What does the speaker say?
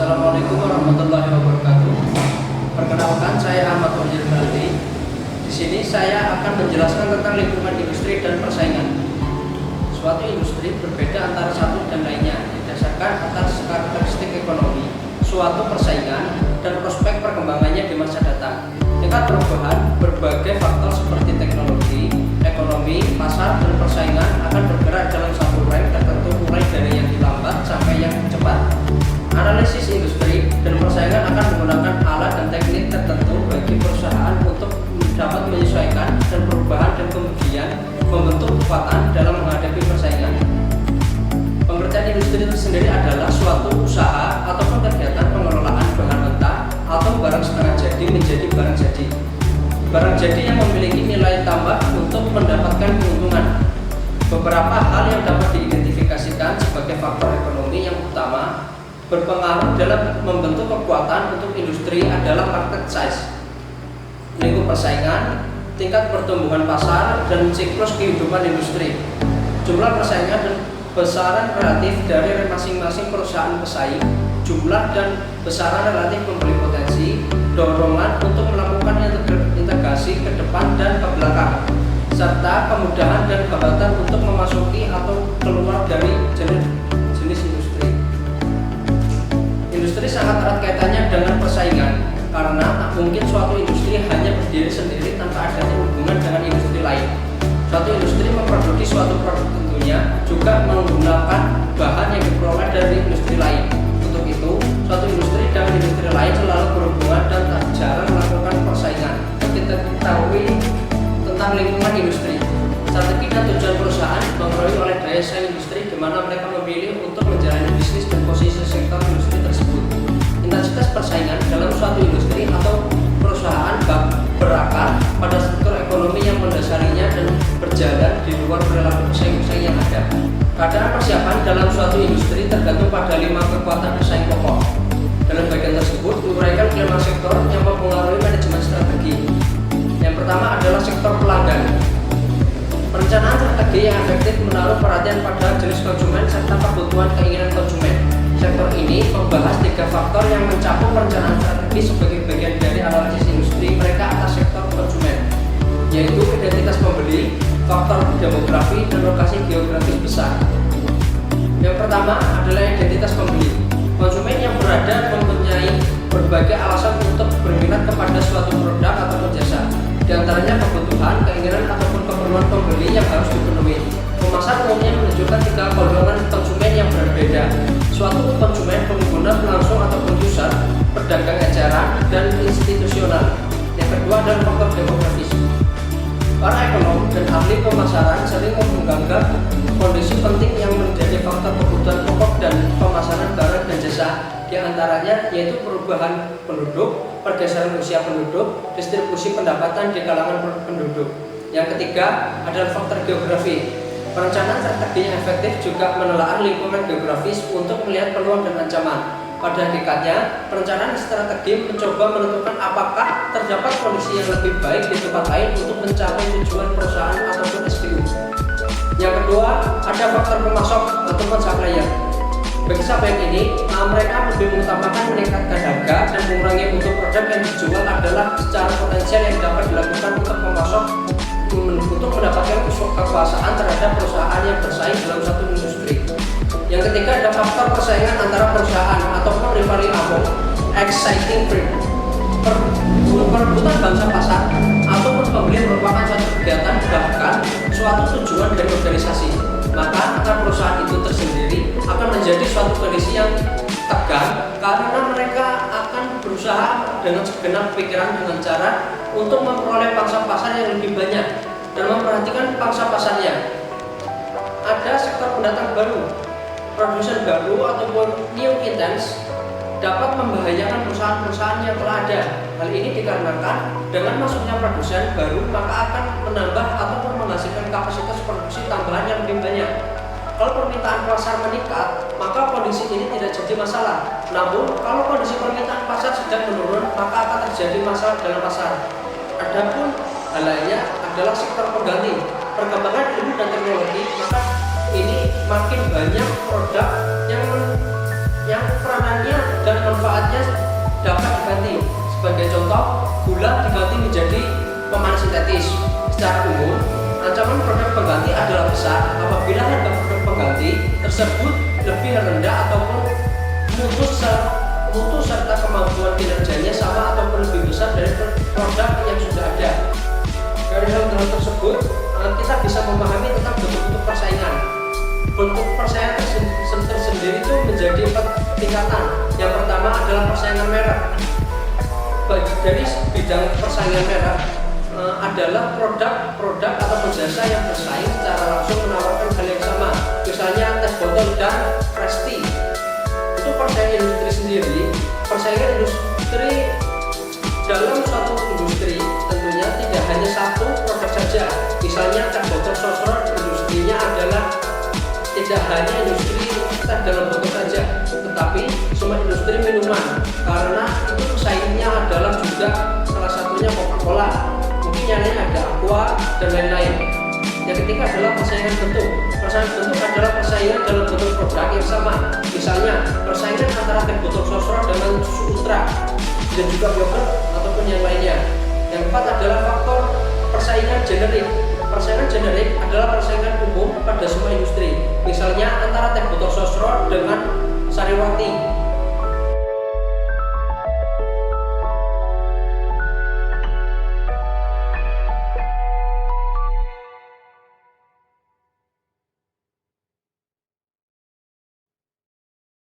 Assalamualaikum warahmatullahi wabarakatuh. Perkenalkan, saya Ahmad Wajir Baldi. Di sini saya akan menjelaskan tentang lingkungan industri dan persaingan. Suatu industri berbeda antara satu dan lainnya didasarkan atas karakteristik ekonomi, suatu persaingan, dan prospek perkembangannya di masa datang. Tingkat perubahan berbagai faktor seperti teknologi, ekonomi, pasar, dan persaingan akan bergerak dalam satu rank tertentu, mulai dari yang lambat sampai yang cepat. Analisis industri dan persaingan akan menggunakan alat dan teknik tertentu bagi perusahaan untuk dapat menyesuaikan dan perubahan dan kemudian membentuk kekuatan dalam menghadapi persaingan. Pengertian industri itu sendiri adalah suatu usaha ataupun kegiatan pengelolaan bahan mentah atau barang setengah jadi menjadi barang jadi. Barang jadi yang memiliki nilai tambah untuk mendapatkan keuntungan. Beberapa hal yang dapat diidentifikasikan sebagai faktor ekonomi yang utama berpengaruh dalam membentuk kekuatan untuk industri adalah market size, lingkup persaingan, tingkat pertumbuhan pasar, dan siklus kehidupan industri. Jumlah persaingan dan besaran relatif dari masing-masing perusahaan pesaing, jumlah dan besaran relatif pembeli potensi, dorongan untuk melakukan integrasi ke depan dan ke belakang, serta kemudahan dan hambatan untuk memasuki atau keluar dari jenis industri. Industri sangat erat kaitannya dengan persaingan, karena tak mungkin suatu industri hanya berdiri sendiri tanpa adanya hubungan dengan industri lain. Suatu industri memproduksi suatu produk tentunya juga menggunakan bahan yang diperoleh dari industri lain. Untuk itu, suatu industri dan industri lain selalu berhubungan dan tak jarang melakukan persaingan. Kita ketahui tentang lingkungan industri. Strategi dan tujuan perusahaan dipengaruhi oleh daya saing industri, di mana mereka memilih untuk menjalani bisnis dan posisi sektor industri tersebut. Intensitas persaingan dalam suatu industri atau perusahaan berakar pada struktur ekonomi yang mendasarinya dan berjalan di luar perilaku pesaing-pesaing yang ada. Keadaan persiapan dalam suatu industri tergantung pada 5 kekuatan pesaing pokok. Dalam bagian tersebut diuraikan 5 sektor yang mempengaruhi manajemen strategi. Yang pertama adalah sektor pelanggan. Perencanaan strategi yang efektif menaruh perhatian pada jenis konsumen serta kebutuhan keinginan konsumen. Sektor ini membahas 3 faktor yang mencakup perencanaan strategi sebagai bagian dari analisis industri mereka atas sektor konsumen, yaitu identitas pembeli, faktor demografi, dan lokasi geografis besar. Yang pertama adalah identitas pembeli. Konsumen yang berada mempunyai berbagai alasan untuk berminat kepada suatu produk atau jasa. Di antaranya kebutuhan, keinginan, ataupun keperluan pembeli yang harus dipenuhi. Pemasar umumnya menunjukkan 3 golongan konsumen yang berbeda. Suatu konsumen pengguna langsung ataupun user, pedagang eceran, dan institusional. Yang kedua adalah faktor demografis. Para ekonom dan ahli pemasaran sering menganggap kondisi penting yang menjadi faktor kebutuhan pokok dan pemasaran barang dan jasa, di antaranya yaitu perubahan penduduk, pergeseran usia penduduk, distribusi pendapatan di kalangan penduduk. Yang ketiga adalah faktor geografi. Perencanaan strategi yang efektif juga menelaah lingkungan geografis untuk melihat peluang dan ancaman. Pada hakikatnya, perencanaan strategi mencoba menentukan apakah terdapat kondisi yang lebih baik di tempat lain untuk mencapai tujuan perusahaan ataupun SBU. Yang kedua, ada faktor pemasok ataupun supplier. Bagi supplier ini, mereka lebih mengutamakan meningkatkan harga dan mengurangi mutu produk yang dijual adalah secara potensial yang dapat dilakukan untuk pemasok untuk mendapatkan kekuasaan terhadap perusahaan yang bersaing dalam satu industri. Yang ketiga ada faktor persaingan antara perusahaan ataupun rivalry among exciting trade. Perebutan bangsa pasar ataupun pembeli merupakan suatu kegiatan, bahkan suatu tujuan dari organisasi. Maka perusahaan itu tersendiri akan menjadi suatu kondisi yang tegang karena mereka akan berusaha dengan segenap pikiran dengan cara untuk memperoleh pangsa pasar yang lebih banyak dan memperhatikan pangsa pasarnya. Ada sektor pendatang baru, produsen baru ataupun new entrants dapat membahayakan perusahaan-perusahaan yang telah ada. Hal ini dikarenakan dengan masuknya produsen baru maka akan menambah ataupun menghasilkan kapasitas produksi tambahan yang lebih banyak. Kalau permintaan pasar meningkat, maka kondisi ini tidak jadi masalah. Namun, kalau kondisi permintaan pasar sedang menurun, maka akan terjadi masalah dalam pasar. Adapun hal lainnya adalah sektor pengganti. Perkembangan ilmu dan teknologi, maka ini makin banyak produk yang peranannya dan ganti. Sebagai contoh, gula diganti menjadi pemanis sintetis. Secara umum, ancaman produk pengganti adalah besar apabila harga produk pengganti tersebut lebih rendah ataupun mutu serta kemampuan kinerjanya sama ataupun lebih besar dari produk yang sudah ada. Dari hal tersebut, kita bisa memahami tentang bentuk-bentuk persaingan. Bentuk persaingan tersendiri itu menjadi 4 tingkatan. Yang pertama adalah persaingan merek. Dari bidang persaingan merek adalah produk atau jasa yang bersaing secara langsung menawarkan hal yang sama. Misalnya tes botol dan Presti. Itu persaingan industri sendiri. Persaingan industri dalam suatu industri tentunya tidak hanya satu produk saja. Misalnya tes botol sosro, industrinya adalah tidak hanya industri teh dalam botol saja, tetapi semua industri minuman, karena itu pesaingnya adalah juga salah satunya Coca-Cola, mungkin yang lain ada Aqua dan lain-lain. Yang ketiga adalah persaingan bentuk. Persaingan bentuk adalah persaingan dalam bentuk produk yang sama. Misalnya persaingan antara teh botol sosro dengan susu ultra dan juga yogurt ataupun yang lainnya. Yang keempat adalah faktor persaingan generik. Persaingan generik adalah persaingan umum pada semua industri. Misalnya antara teh